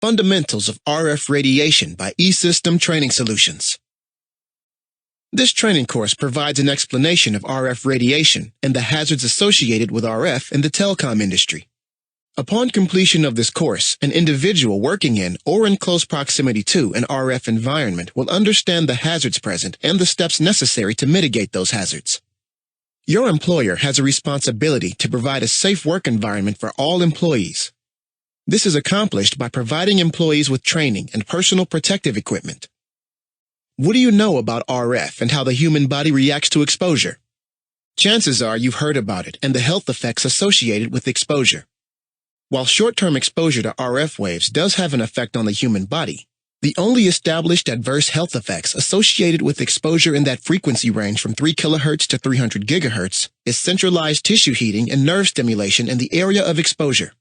Fundamentals of RF Radiation by E-System Training Solutions. This training course provides an explanation of RF radiation and the hazards associated with RF in the telecom industry. Upon completion of this course, an individual working in or in close proximity to an RF environment will understand the hazards present and the steps necessary to mitigate those hazards. Your employer has a responsibility to provide a safe work environment for all employees. This is accomplished by providing employees with training and personal protective equipment. What do you know about RF and how the human body reacts to exposure? Chances are you've heard about it and the health effects associated with exposure. While short-term exposure to RF waves does have an effect on the human body, the only established adverse health effects associated with exposure in that frequency range from 3 kHz to 300 GHz is centralized tissue heating and nerve stimulation in the area of exposure.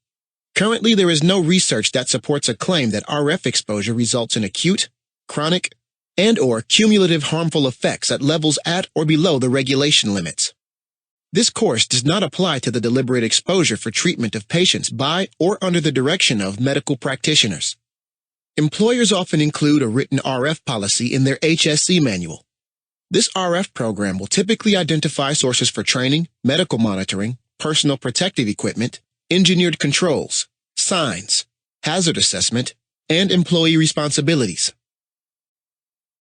Currently, there is no research that supports a claim that RF exposure results in acute, chronic, and/or cumulative harmful effects at levels at or below the regulation limits. This course does not apply to the deliberate exposure for treatment of patients by or under the direction of medical practitioners. Employers often include a written RF policy in their HSE manual. This RF program will typically identify sources for training, medical monitoring, personal protective equipment, engineered controls, signs, hazard assessment, and employee responsibilities.